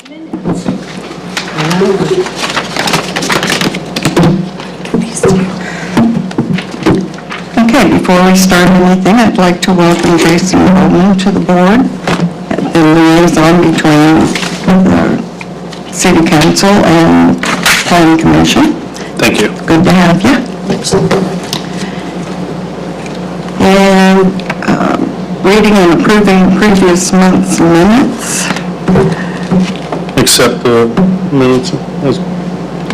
Okay, before we start anything, I'd like to welcome Jason Bowman to the board, the liaison between the City Council and Planning Commission. Thank you. Good to have you. Thanks. And reading and approving previous month's minutes. Accept the minutes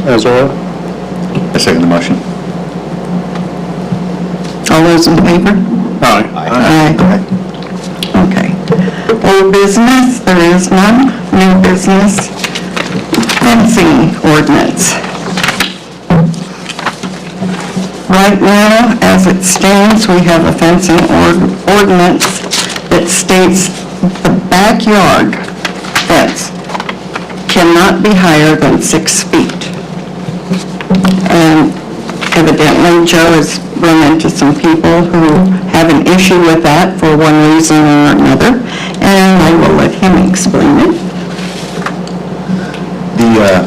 as are. I second the motion. All those in favor? Aye. Aye. Okay. Old business, there is none. New business, fencing ordinance. Right now, as it stands, we have a fencing ordinance that states the backyard fence cannot be higher than 6 feet. And evidently, Joe has run into some people who have an issue with that for one reason or another, and I will let him explain it. The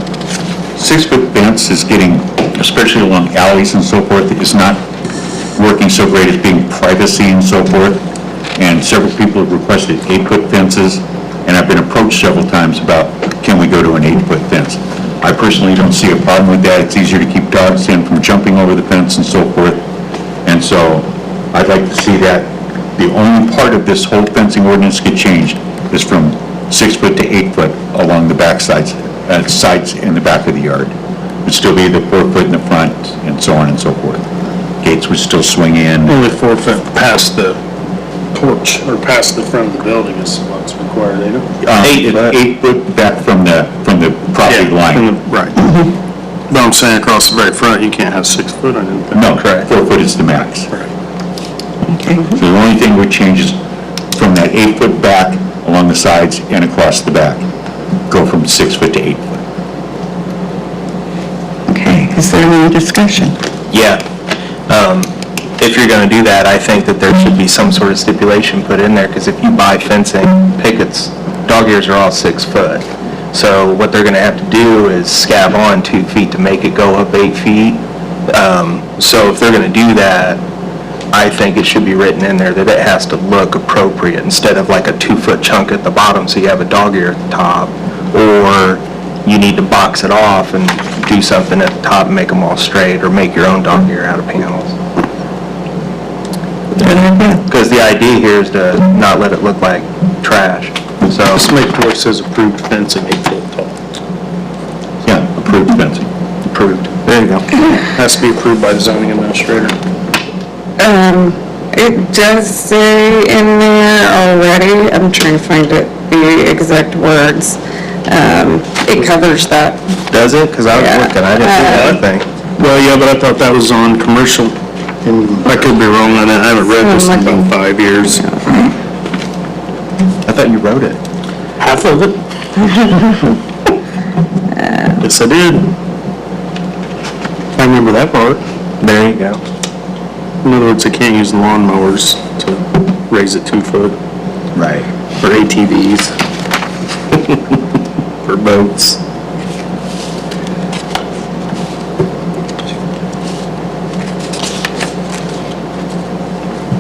6-foot fence is getting, especially along alleys and so forth, is not working so great as being privacy and so forth. And several people have requested 8-foot fences, and I've been approached several times about, can we go to an 8-foot fence? I personally don't see a problem with that. It's easier to keep dogs in from jumping over the fence and so forth. And so I'd like to see that the only part of this whole fencing ordinance get changed is from 6 foot to 8 foot along the back sides in the back of the yard. It'd still be the 4 foot in the front and so on and so forth. Gates would still swing in. Only 4 foot past the porch or past the front of the building is what's required, ain't it? 8 foot back from the property line. Right. But I'm saying across the very front, you can't have 6 foot on it. No, 4 foot is the max. Right. Okay. So the only thing would change is from that 8 foot back along the sides and across the back. Go from 6 foot to 8 foot. Okay, is there any discussion? Yeah. If you're going to do that, I think that there should be some sort of stipulation put in there, because if you buy fencing, pickets, dog ears are all 6 foot. So what they're going to have to do is scab on 2 feet to make it go up 8 feet. So if they're going to do that, I think it should be written in there that it has to look appropriate instead of like a 2 foot chunk at the bottom so you have a dog ear at the top, or you need to box it off and do something at the top and make them all straight, or make your own dog ear out of panels. Because the idea here is to not let it look like trash. So Just make where it says approved fencing 8 foot tall. Yeah, approved fencing. approved. There you go. Has to be approved by the zoning administrator. It does say in there already, I'm trying to find it, the exact words. It covers that. Does it? Because I was Yeah. looking, I didn't see that thing. Well, yeah, but I thought that was on commercial. And I could be wrong on that. I haven't read this in about 5 years. I thought you wrote it. Half of it? Yes, I did. I remember that part. There you go. In other words, they can't use lawnmowers to raise it 2 foot Right. for ATVs, for boats.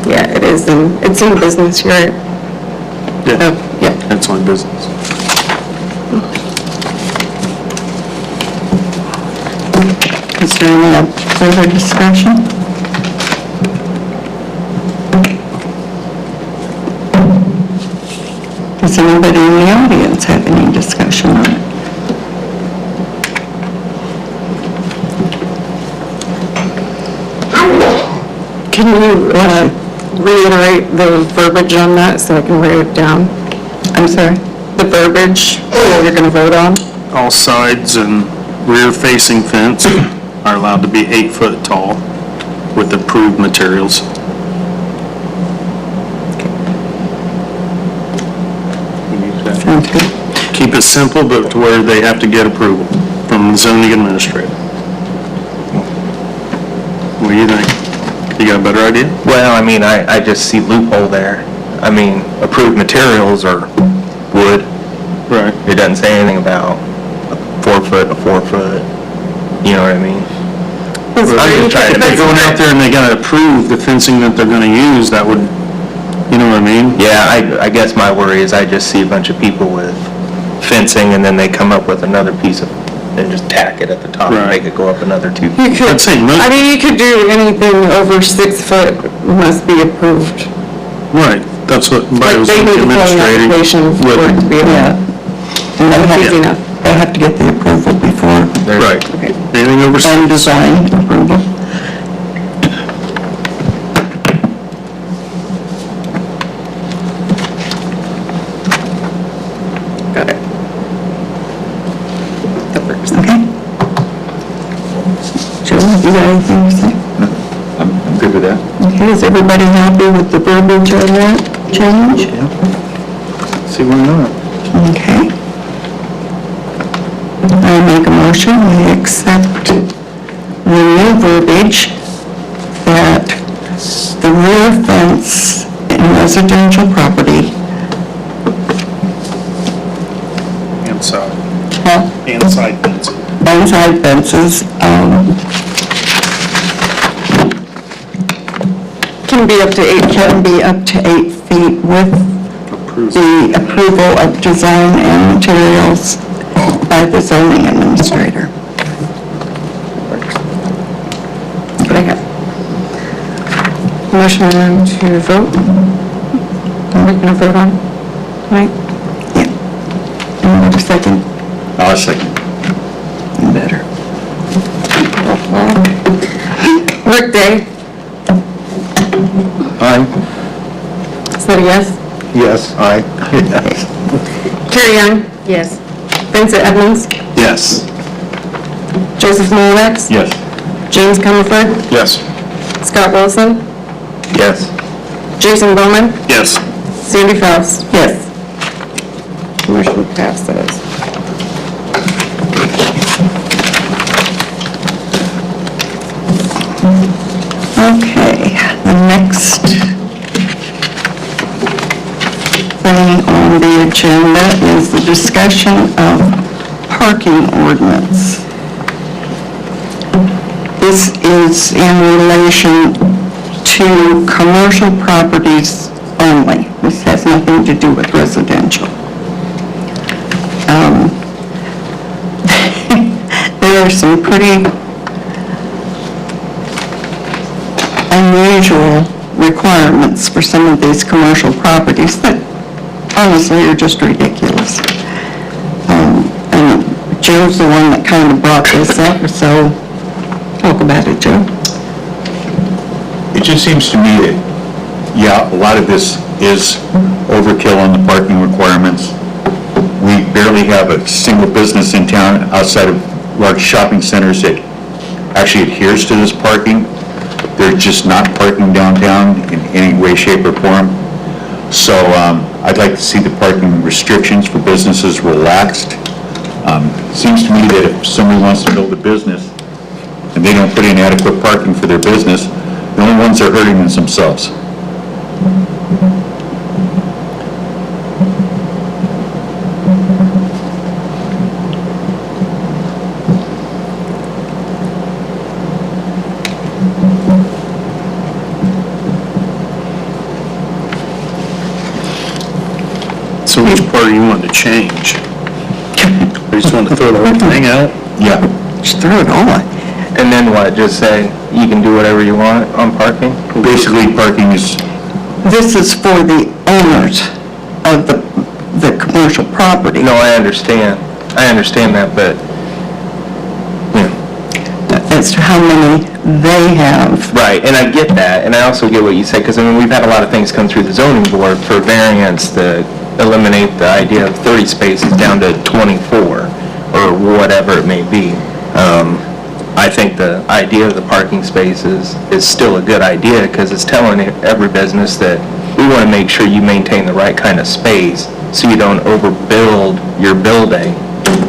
Yeah, it is it's in business, you're right. Yeah, Oh, yeah. that's my business. Is there any further discussion? Does anybody in the audience have any discussion on it? Can you reiterate the verbiage on that so I can write it down? I'm sorry? The verbiage that you're going to vote on? All sides and rear-facing fence are allowed to be 8 foot tall with approved materials. Sounds good. Keep it simple, but to where they have to get approval from the zoning administrator. What do you think? You got a better idea? Well, I mean, I just see loophole there. I mean, approved materials are wood, Right. It doesn't say anything about a 4 foot, a 4 foot, you know what I mean? I'm just trying to If they're make going out there and they gotta approve the fencing that they're gonna use, that would, you know what I mean? Yeah, I guess my worry is I just see a bunch of people with fencing and then they come up with another piece of, and just tack it at the top and Right. make it go up another 2 You feet. could, I'd say no- I mean, you could do anything over 6 foot must be approved. Right, that's what, but it Like, was they need to fill an administrating. application for it to be Yeah. And they Easy have, enough. they have to get the approval before, Right. Anything over and 6. design approval. Got it. That works. Okay. Joe, you got anything to say? I'm good with that. Okay, is everybody happy with the verbiage on that change? See why not? Okay. I make a motion, we accept the new verbiage that the rear fence in residential property, Inside. huh, Inside fencing. inside fences, Can be up to 8 can be up to 8 feet with the approval of design and materials by the zoning administrator. What I got? Motion to vote? Are we gonna vote on, right? Yeah. And a second, I'll second. better. Workday, Aye. is that a yes? Yes. Aye. Carrie Young? Yes. Vincent Edmonds? Yes. Joseph Molinax? Yes. James Comerford? Yes. Scott Wilson? Yes. Jason Bowman? Yes. Sandy Faust? Yes. Motion passes. Okay, the next thing on the agenda is the discussion of parking ordinance. This is in relation to commercial properties only. This has nothing to do with residential. There are some pretty unusual requirements for some of these commercial properties that honestly are just ridiculous. And Joe's the one that kind of brought this up, so talk about it, Joe. It just seems to me that, yeah, a lot of this is overkill on the parking requirements. We barely have a single business in town outside of large shopping centers that actually adheres to this parking. They're just not parking downtown in any way, shape, or form. So I'd like to see the parking restrictions for businesses relaxed. Seems to me that if somebody wants to build a business and they don't put in adequate parking for their business, the only ones that are hurting is themselves. So which part do you want to change? Or you just want to throw the whole thing out? Yeah. Just throw it on. And then what, just say you can do whatever you want on parking? Basically, parking is, This is for the owners of the commercial property. No, I understand that, but, you know. As to how many they have. Right, and I get that, and I also get what you said, because, I mean, we've had a lot of things come through the zoning board for variance to eliminate the idea of 30 spaces down to 24, or whatever it may be. I think the idea of the parking spaces is still a good idea, because it's telling every business that we want to make sure you maintain the right kind of space, so you don't overbuild your building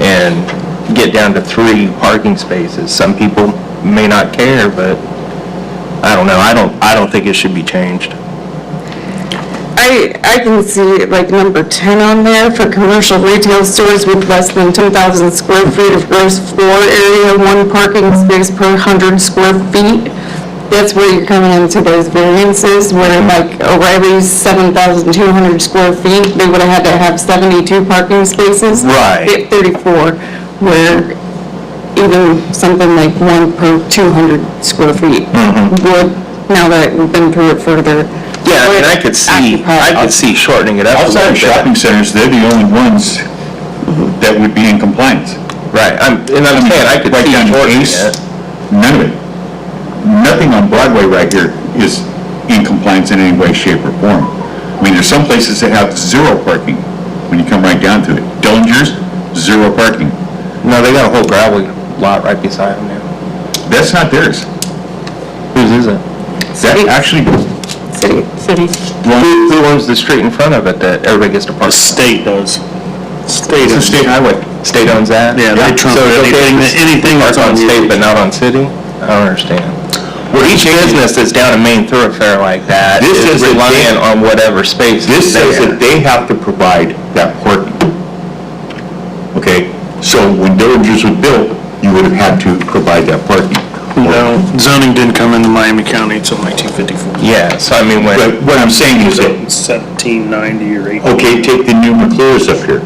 and get down to 3 parking spaces. Some people may not care, but I don't know, I don't think it should be changed. I can see like number 10 on there for commercial retail stores with less than 10,000 square feet of gross floor area, one parking space per 100 square feet. That's where you're coming into those variances, where like O'Reilly's 7,200 square feet, they would have had to have 72 parking spaces. Right. At 34, where even something like one per 200 square feet would, now that we've been through it further. Yeah, would and I could occupy. see shortening it up a Outside little of shopping bit. centers, they're the only ones that would be in compliance. Right, and I'm saying I could Right see down to shortening Ace, it. none of it. Nothing on Broadway right here is in compliance in any way, shape, or form. I mean, there's some places that have zero parking when you come right down to it. Dillinger's, zero parking. No, they got a whole gravel lot right beside them now. That's not theirs. Whose is it? That actually, City. Who owns the street in front of it that everybody gets to The park? state does. State it's a owns state highway. State owns that? Yeah, they trump So it's okay anything to that's park on on state you. but not on city? I don't understand. Well, each business that's down a main thoroughfare like that This is says that relying on whatever space This is says there. that they have to provide that parking. Okay, so when Dillinger's was built, you would have had to provide that parking. No, zoning didn't come into Miami County until 1954. Yeah, so I mean, when, But what I'm saying is that, 1790 or 18. okay, take the new McClure's up here.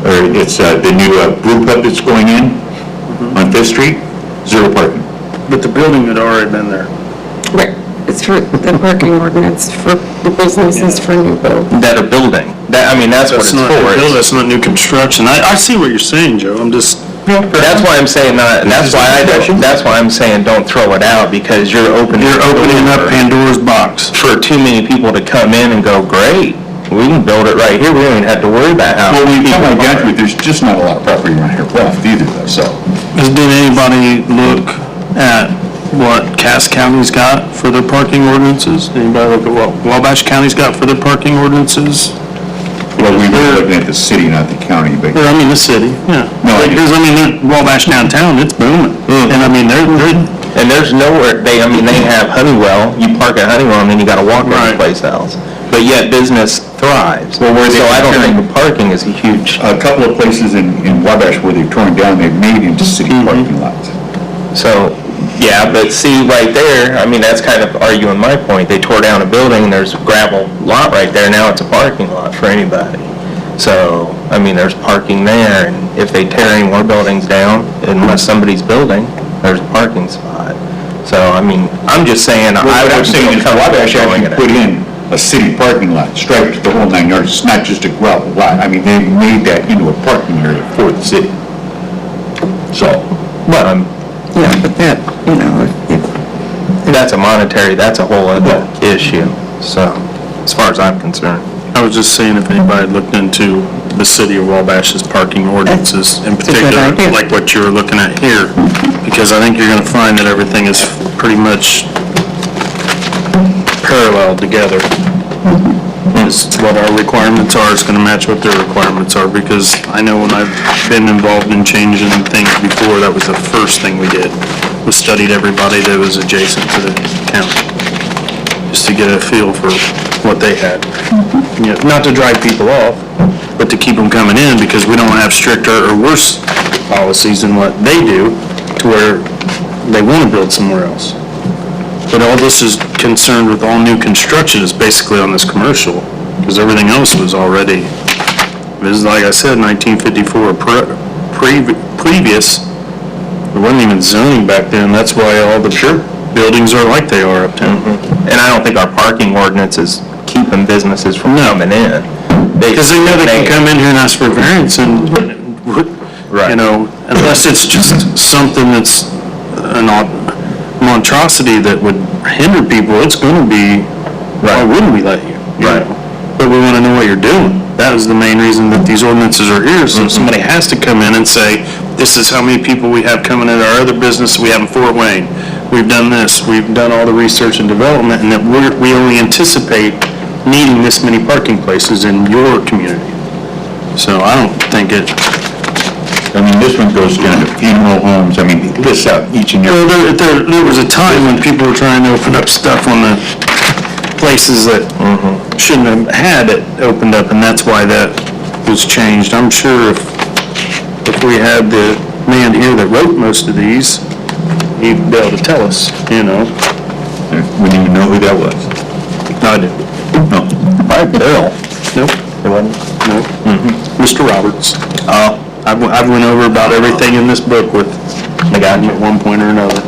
Or it's the new brew pub that's going in on Fifth Street, zero parking. But the building had already been there. Right, it's for the parking ordinance for the businesses for new build. that are building, that, I mean, that's what That's it's not for. new build, It's- that's not new construction. I see what you're saying, Joe, I'm just, That's why I'm saying not, and that's why that's why I'm saying don't throw it out, because you're opening up for- Pandora's box. for too many people to come in and go, great, we can build it right here, we don't even have to worry about how. Well, when you come people right down to park. it, there's just not a lot of property around here left either, though, so. Did anybody look at what Cass County's got for their parking ordinances? Anybody look at what Wabash County's got for their parking ordinances? Well, we were looking at the city, not the county, but. Or, I mean, the city, yeah. No, I- Because, I mean, Wabash downtown, it's booming. And I mean, they're, And there's nowhere, they have Honeywell, you park at Honeywell and then you gotta walk Right. everyplace else. But yet business thrives. Well, where they So I don't comparing- think the parking is a huge, A couple of places in Wabash where they've torn down, they've made into city parking lots. so, yeah, but see, right there, I mean, that's kind of arguing my point. They tore down a building and there's a gravel lot right there, now it's a parking lot for anybody. So, I mean, there's parking there, and if they tear any more buildings down, unless somebody's building, there's a parking spot. So, I mean, I'm just saying, I What I'm would saying is Wabash going actually put in a city parking lot, striped the whole 9 yards, it's not just a gravel lot. I mean, they made that into a parking area for the city. So, But Yeah, but that, you know, if that's a monetary, that's a whole other issue, so, as far as I'm concerned. I was just saying if anybody had looked into the city of Wabash's parking ordinances, in That's a good particular, idea. like what you're looking at here, because I think you're gonna find that everything is pretty much parallel together. Is what our requirements are, is gonna match what their requirements are, because I know when I've been involved in changing things before, that was the first thing we did, was studied everybody that was adjacent to the county, just to get a feel for what they had. You know, not to drive people off, but to keep them coming in, because we don't have stricter or worse policies than what they do, to where they want to build somewhere else. But all this is concerned with all new construction is basically on this commercial, because everything else was already, this is like I said, 1954 previous. There wasn't even zoning back then, that's why all the buildings are like they are uptown. And I don't think our parking ordinance is keeping businesses from coming in. Because they know they can come in here and ask for a variance and, Right. you know, unless it's just something that's an monstrosity that would hinder people, it's gonna be, why wouldn't we let you? You Right. know? But we wanna know what you're doing. That is the main reason that these ordinances are here, so somebody has to come in and say, this is how many people we have coming in our other business we have in Fort Wayne. We've done this, we've done all the research and development, and that we only anticipate needing this many parking places in your community. So I don't think it, I mean, this one goes down to funeral homes, I mean, it lists out each and well, every. there was a time when people were trying to open up stuff on the places that shouldn't have had it opened up, and that's why that was changed. I'm sure if we had the man here that wrote most of these, he'd be able to tell us, you know. We didn't even know who that was. No, I didn't. No. My bill. Nope. It wasn't? Nope. Mr. Roberts. I've went over about everything in this book with the guy at one point or another.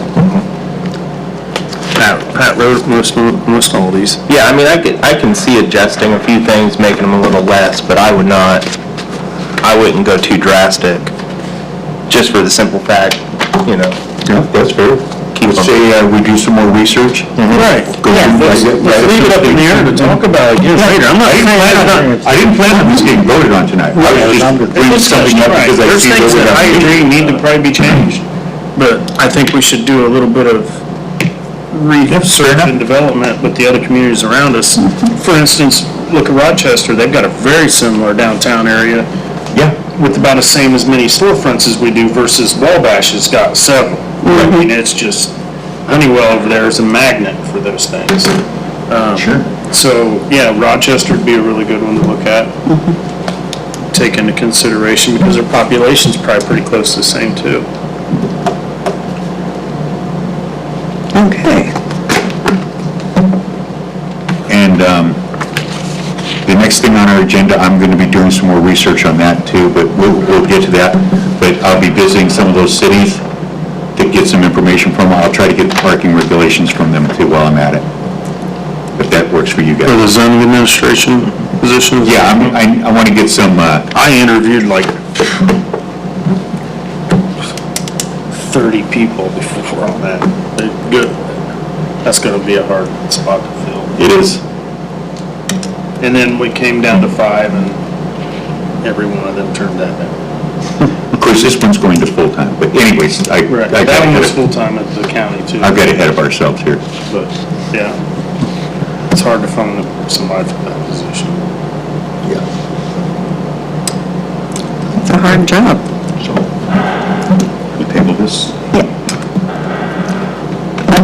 Pat wrote most all these. Yeah, I mean, I can see adjusting a few things, making them a little less, but I wouldn't go too drastic, just for the simple fact, you know. Yeah, that's fair. Let's say we do some more research. Right. Go Yeah. through Let's leave it up in the air to talk about it years later. I'm not saying I didn't plan on this getting voted on tonight. I was just bringing something up because I There's see things where that I we're agree need to probably be changed, but I think we should do a little bit of research and development with the other communities around us. For instance, look at Rochester, they've got a very similar downtown area Yeah. with about the same as many storefronts as we do versus Wabash has got several. I mean, it's just, Honeywell over there is a magnet for those things. Sure. So, yeah, Rochester would be a really good one to look at, take into consideration, because their population's probably pretty close to the same too. Okay. And the next thing on our agenda, I'm going to be doing some more research on that too, but we'll get to that. But I'll be visiting some of those cities to get some information from them. I'll try to get the parking regulations from them too while I'm at it. If that works for you For guys. the zoning administration positions? Yeah, I want to get some, I interviewed like 30 people before on that. Good. That's gonna be a hard spot to fill. it is, And then we came down to 5 and every one of them turned that down. of course, this one's going to full-time, but anyways, I Right, got that one was ahead full-time at the county too. I've got ahead of ourselves here. But, yeah, it's hard to find somebody for that position. Yeah. It's a hard job. So, we table this.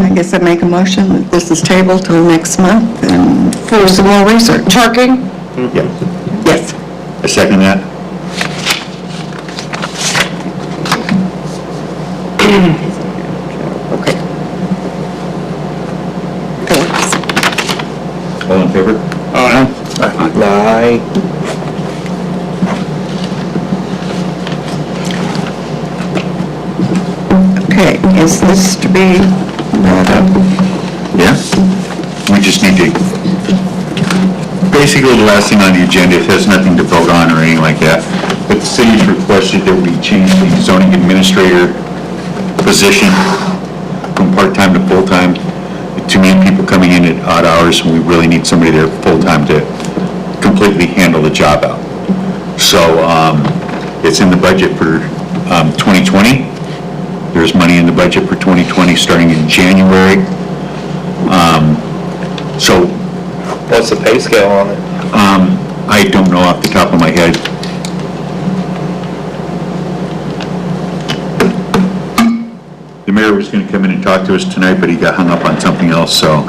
I guess I make a motion that this is tabled till next month and for some more research. Parking? Yeah. Yes. I second that. Okay. All in favor? Aye. Okay, is this to be brought up? Yeah. We just need to, basically the last thing on the agenda, it has nothing to vote on or anything like that, but the city's requested that we change the zoning administrator position from part-time to full-time. Too many people coming in at odd hours, and we really need somebody there full-time to completely handle the job out. So, it's in the budget for 2020. There's money in the budget for 2020 starting in January. So, What's the pay scale on it? I don't know off the top of my head. The mayor was going to come in and talk to us tonight, but he got hung up on something else, so.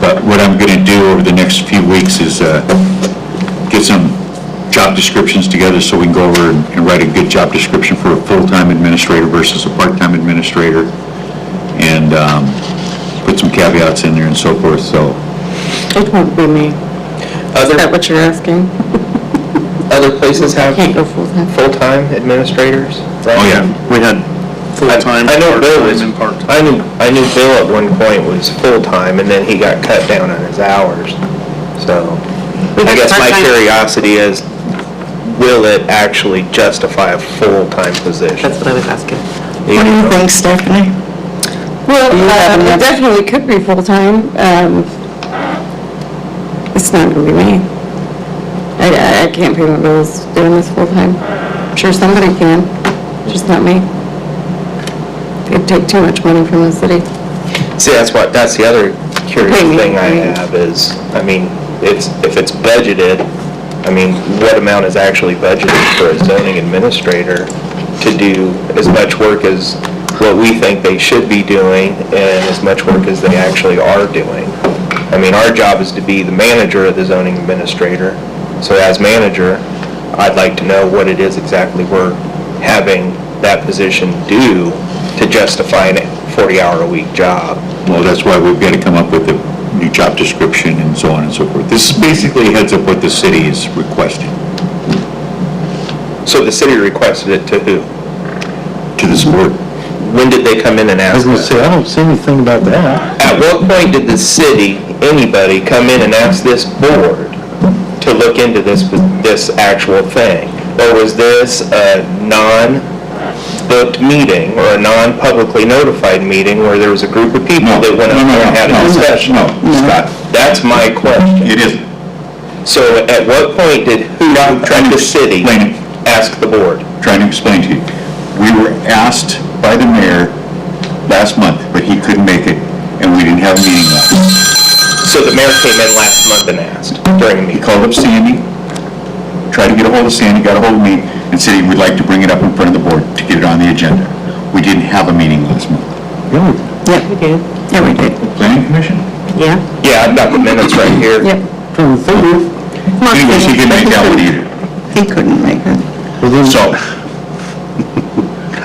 But what I'm going to do over the next few weeks is get some job descriptions together so we can go over and write a good job description for a full-time administrator versus a part-time administrator, and put some caveats in there and so forth, so. It won't be me. Is that what you're asking? Other places have Can't go full-time. full-time administrators, right? Oh, yeah. We had full-time, I know Bill was, part-time, and part-time. I knew Bill at one point was full-time, and then he got cut down on his hours. So, I guess my Part-time. curiosity is, will it actually justify a full-time position? That's what I was asking. What do you think, Stephanie? Well, Do you have it enough? definitely could be full-time. It's not gonna be me. I can't pay my bills doing this full-time. I'm sure somebody can, just not me. It'd take too much money from the city. See, that's the other curious Okay, thing I yeah. have is, I mean, if it's budgeted, I mean, what amount is actually budgeted for a zoning administrator to do as much work as what we think they should be doing and as much work as they actually are doing. I mean, our job is to be the manager of the zoning administrator. So as manager, I'd like to know what it is exactly we're having that position do to justify a 40-hour-a-week job. Well, that's why we've got to come up with a new job description and so on and so forth. This basically heads up what the city is requesting So the city requested it to who? to this board. When did they come in and ask that? I don't see anything about that. At what point did the city, anybody, come in and ask this board to look into this actual thing? Or was this a non-booked meeting or a non-publicly notified meeting where there was a group of people that went up there and had a discussion? No, Scott, That's my question. it isn't. So at what point did who, the city, Explain it. ask the board? Trying to explain to you. We were asked by the mayor last month, but he couldn't make it, and we didn't have a meeting last month. So the mayor came in last month and asked during a He meeting? called up Sandy, tried to get a hold of Sandy, got a hold of me, and said he would like to bring it up in front of the board to get it on the agenda. We didn't have a meeting last month. Really? Yeah, we did. Yeah, we did. Planning commission? Yeah. Yeah, I've got the minutes right here. Yep. From the 30th? Anyways, he couldn't make that one either. He couldn't make it. Well, then, So,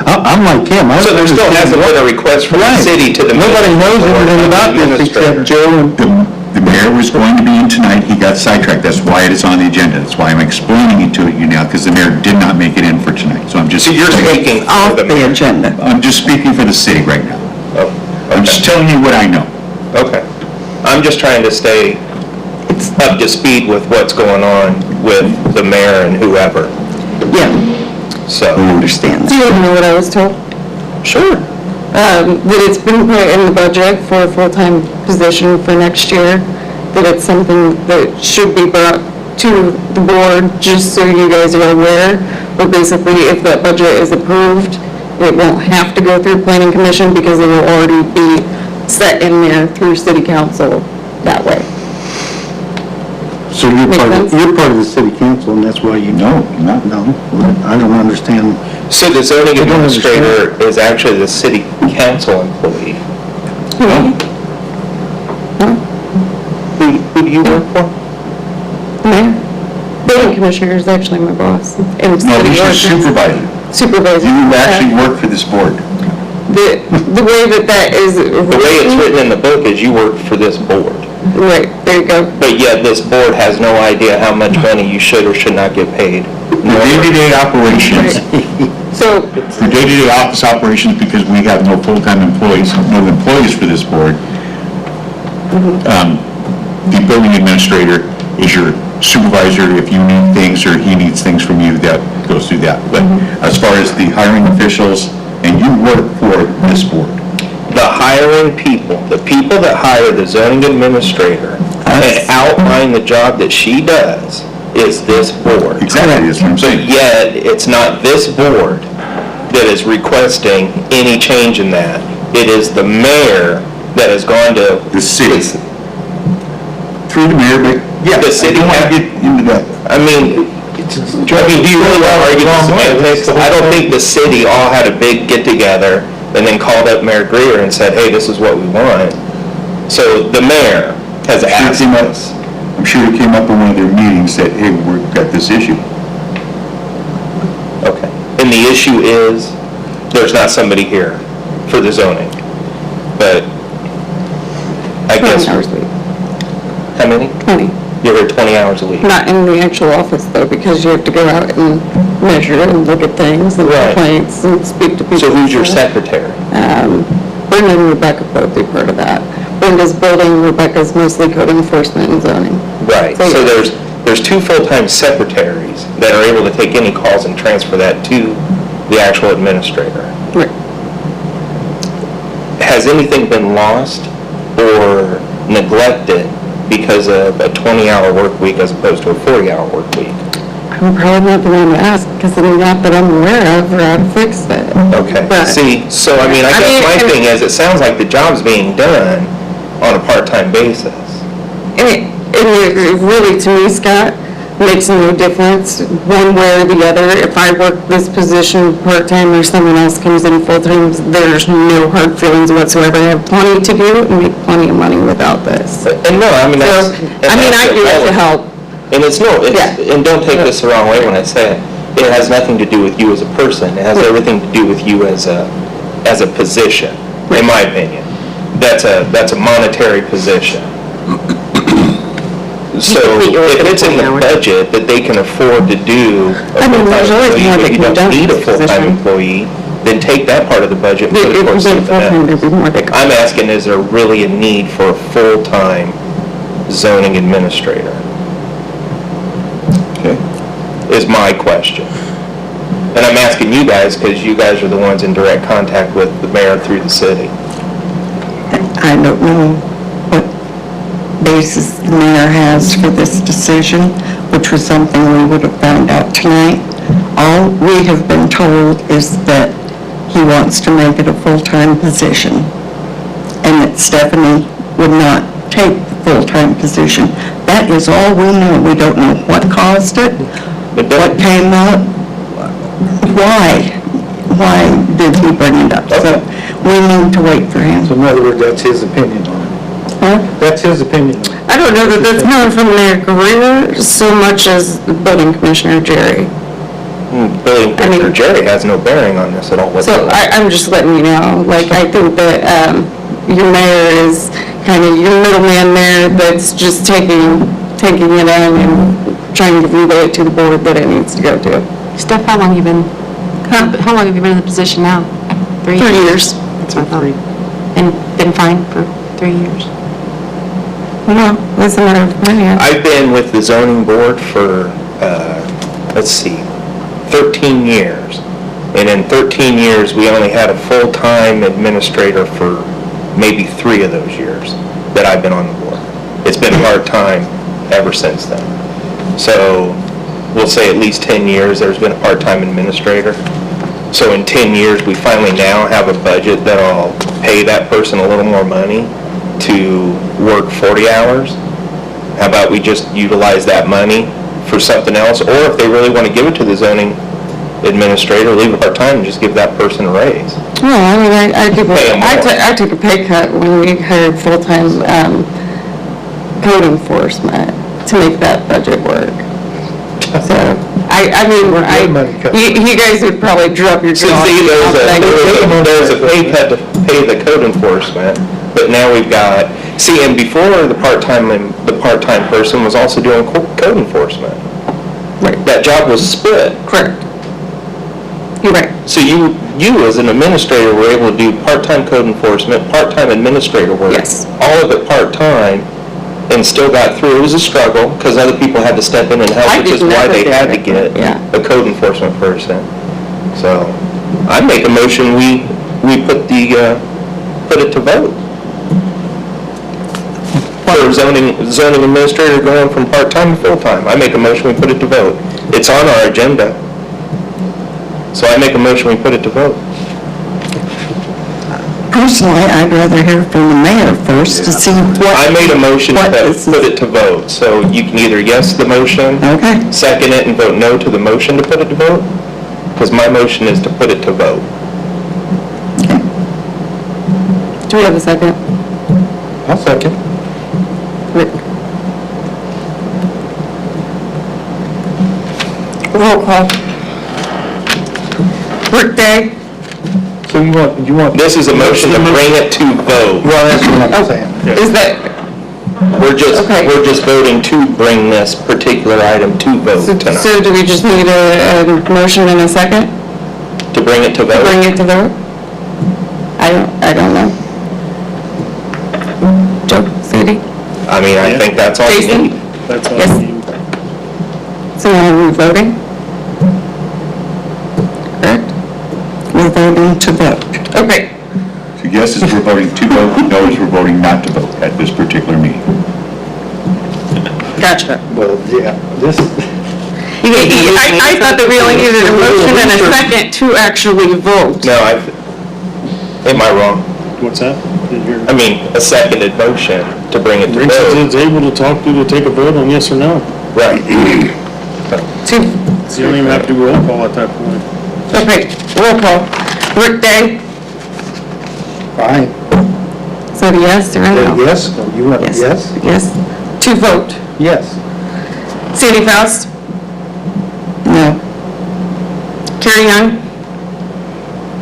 I'm like him. So there still hasn't been a request from the Right. city to the. Nobody knows anything about this except Joe and... the mayor was going to be in tonight, he got sidetracked, that's why it is on the agenda. That's why I'm explaining it to you now, because the mayor did not make it in for tonight, so I'm just... So you're speaking Off for the the mayor? agenda. I'm just speaking for the city right now. Oh, I'm just okay. telling you what I know. Okay. I'm just trying to stay up to speed with what's going on with the mayor and whoever, Yeah, so. I understand Do that. you know what I was told? Sure. That it's been put in the budget for a full-time position for next year, that it's something that should be brought to the board, just so you guys are aware. But basically, if that budget is approved, it won't have to go through planning commission because it will already be set in there through city council that way. So you're Make sense? part of the city council, and that's why you... No, not. No, I don't understand. So the zoning I don't administrator is actually the city council employee. Who do you work for? The mayor. Building commissioner is actually my boss. And No, city he's your ordinance supervisor. Supervisor. You actually work for this board. The way that is. The way it's written in the book is you work for this board. Right, there you go. But yet this board has no idea how much money you should or should not get paid. For day-to-day operations, So, for day-to-day office operations, because we have no full-time employees, no employees for this board, the building administrator is your supervisor. If you need things or he needs things from you, that goes through that. But as far as the hiring officials, and you work for this board, The hiring people, the people that hire the zoning administrator and outline the job that she does is this board. exactly, that's what I'm But saying. yet, it's not this board that is requesting any change in that. It is the mayor that has gone to. The city. Through the mayor, but, yeah, The I city don't want has- to get into that. I mean, do you really want to argue the semantics? I don't think the city all had a big get-together and then called up Mayor Greer and said, hey, this is what we want. So the mayor has asked us. I'm sure it came up in one of their meetings that, hey, we've got this issue. Okay. And the issue is, there's not somebody here for the zoning. But I 20 guess, hours a week. how many? 20. You're here 20 hours a week. Not in the actual office though, because you have to go out and measure and look at things and Right. complaints and speak to people. So who's your secretary? Brenda and Rebecca both do part of that. Brenda's building, Rebecca's mostly code enforcement and zoning. Right. So, So yeah. there's two full-time secretaries that are able to take any calls and transfer that to the actual administrator. Right. Has anything been lost or neglected because of a 20-hour work week as opposed to a 40-hour work week? I'm probably not the one to ask, because it's not that I'm aware of or how to fix it. Okay, But- see, so I mean, I I guess mean, my and- thing is, it sounds like the job's being done on a part-time basis. And really, to me, Scott, makes no difference one way or the other. If I work this position part-time or someone else comes in full-time, there's no hard feelings whatsoever. I have plenty to do and make plenty of money without this. And no, I mean, that's... So, I mean, I do it to help. And it's no, Yeah. and don't take this the wrong way when I say it. It has nothing to do with you as a person. It has everything to do with you as a position, in my opinion. That's a monetary position. So if it's in the budget that they can afford to do a I mean, there's always full-time more employee, that you can be don't done need a with this full-time position. employee, then take that part of the budget and put it If towards it's something full-time, there'd else. be more that could. I'm asking, is there really a need for a full-time zoning administrator? Is my question. And I'm asking you guys, because you guys are the ones in direct contact with the mayor through the city. I don't know what basis the mayor has for this decision, which was something we would have found out tonight. All we have been told is that he wants to make it a full-time position, and that Stephanie would not take the full-time position. That is all we know. We don't know what caused it, what came up, why did he bring it up? So we need to wait for him. So in other words, that's his opinion on it. Huh? That's his opinion. I don't know that that's coming from Mayor Guerrero so much as the building commissioner, Jerry. Building commissioner Jerry has no bearing on this at all. So I'm just letting you know, like, I think that, your mayor is kind of your middleman there that's just taking it in and trying to relay it to the board that it needs to go to. Steph, how long have you been, how long have you been in the position now? 3 years? 3 years. That's what I thought. And been fine for 3 years? No, that's a matter of opinion. I've been with the zoning board for, 13 years. And in 13 years, we only had a full-time administrator for maybe 3 of those years that I've been on the board. It's been part-time ever since then. So we'll say at least 10 years, there's been a part-time administrator. So in 10 years, we finally now have a budget that'll pay that person a little more money to work 40 hours. How about we just utilize that money for something else? Or if they really want to give it to the zoning administrator, leave it part-time and just give that person a raise. Well, I mean, Pay 'em more. I took a pay cut when we hired full-time, code enforcement to make that budget work. So, you guys would probably drop your So jaw. see, there's a pay cut to pay the code enforcement, but now we've got, see, and before the part-time person was also doing code enforcement. Right. That job was split. Correct. You're right. So you as an administrator were able to do part-time code enforcement, part-time administrator work. Yes. All of it part-time, and still got through. It was a struggle, because other people had to step in and help, I which is did why never they do had to that. get Yeah. a code enforcement person. So, I make a motion, we put it to vote. For zoning administrator going from part-time to full-time. I make a motion, we put it to vote. It's on our agenda. So I make a motion, we put it to vote. Personally, I'd rather hear from the mayor first to see what... I made a motion to what this is. put it to vote, so you can either yes the motion, Okay. second it and vote no to the motion to put it to vote, because my motion is to put it to vote. Do we have a second? I'll second. Rick? Roll call. Rick Day? So you want... This is a motion to bring it to vote. Well, that's what I'm saying. Is that, We're Okay. just voting to bring this particular item to vote tonight. so do we just need a motion and a second To bring it to to bring vote? it to vote? I don't know. Joe, Sandy? I mean, I think that's all you Jason? need. That's all Yes. you need. So are we voting? Correct? We're voting to vote. Okay. So yes is we're voting to vote, no is we're voting not to vote at this particular meeting. Gotcha. Well, yeah, this... I thought that we only needed a motion and a second to actually vote. No, am I wrong? What's that? Didn't hear. I mean, a seconded motion to bring it to Rick says vote. it's able to take a vote on yes or no. Right. Two, You don't even have to do roll call at that point. okay, roll call. Rick Day, Fine. is that a yes or a no? Yes, no, you want a yes? Yes. To vote. Yes. Sandy Faust, No. Carrie Young.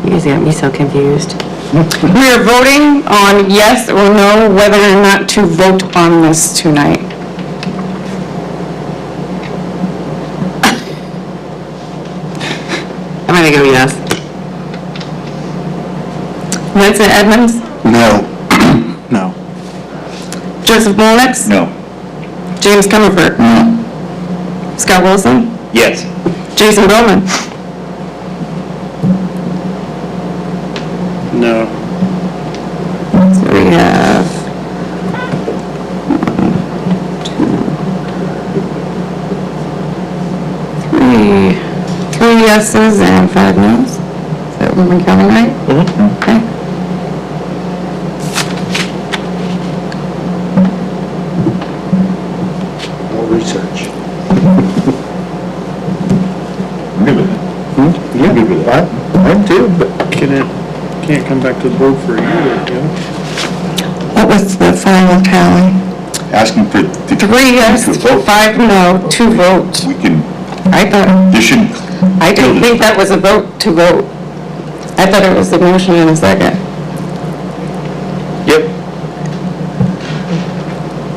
You guys got me so confused. We are voting on yes or no, whether or not to vote on this tonight. I'm gonna go yes. Vincent Edmonds, No. No. Joseph Molnix, No. James Comerford. Scott Wilson, Yes. Jason Bowman. No. So we have three yeses and 5 noes. Is that what we're counting right? Okay. No research. I'm good with it. Yeah, Good with that. I'm too, but Can't come back to the board for a year, you know? What was the final tally? Asking for the... 3 yes, 5 no, 2 vote. We can, I thought, this should... I didn't think that was a vote to vote. I thought it was a motion and a second. Yep.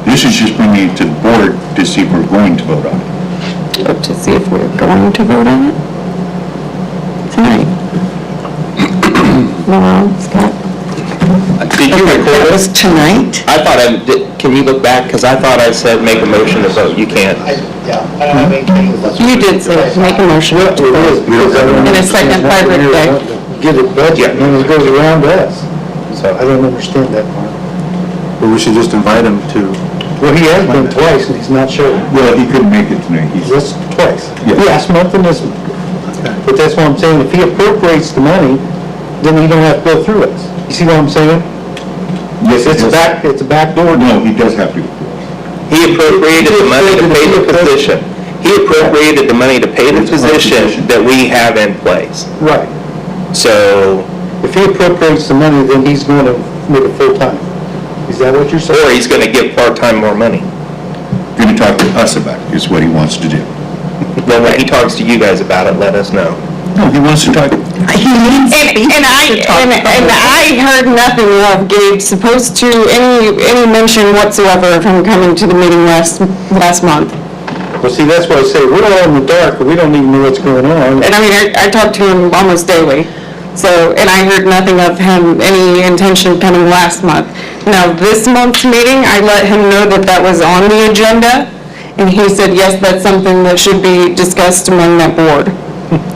This is just bringing it to the board to see if we're going to vote on it. Vote to see if we're going to vote on it tonight. No, Scott? Did you That record was it? tonight? I thought can you look back? Because I thought I said make a motion to vote. You can't. yeah, I don't have anything with You did say make a motion to vote. In a second by Rick Day. Get it budget, and then it goes around us. So I don't understand that part. But we should just invite him to. Well, he has been twice, and he's not showing. Well, he couldn't make it tonight. He's... This twice. Yeah. Last month and this month. But that's what I'm saying, if he appropriates the money, then he don't have to go through us. You see what I'm saying? Yes, It's a back door. No, he does have to. he appropriated the money to pay the position. He appropriated the money to pay the position that we have in place. Right. So, If he appropriates the money, then he's going to make it full-time. Is that what you're or saying? he's going to give part-time more money. Going to talk to us about it, is what he wants to do. Then when he talks to you guys about it, let us know. No, he wants to talk... He needs And I heard nothing of Gabe supposed to, any mention whatsoever of him coming to the meeting last month. Well, see, that's why I say, we're all in the dark, but we don't even know what's going on. And I mean, I talked to him almost daily. So, and I heard nothing of him, any intention of coming last month. Now, this month's meeting, I let him know that that was on the agenda, and he said, yes, that's something that should be discussed among that board.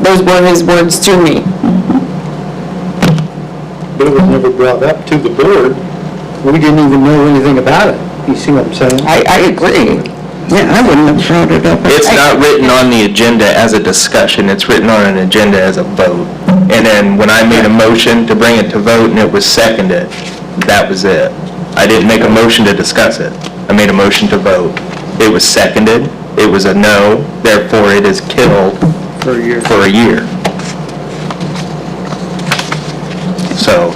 Those were his words to me. But it was never brought up to the board. We didn't even know anything about it. You see what I'm saying? I agree. Yeah, I wouldn't have brought it up. It's not written on the agenda as a discussion, it's written on an agenda as a vote. And then when I made a motion to bring it to vote and it was seconded, that was it. I didn't make a motion to discuss it. I made a motion to vote. It was seconded, it was a no, therefore it is killed For a year. for a year. So,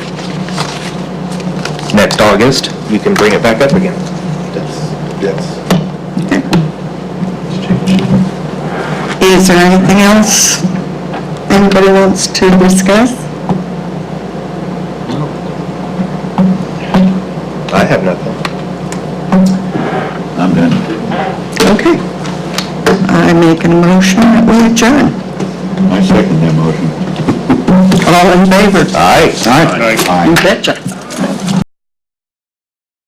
next August, you can bring it back up again. That's. Is there anything else anybody wants to discuss? I have nothing. I'm done. Okay. I make a motion that we adjourn. I second that motion. All in favor? Aye. Aye. You betcha.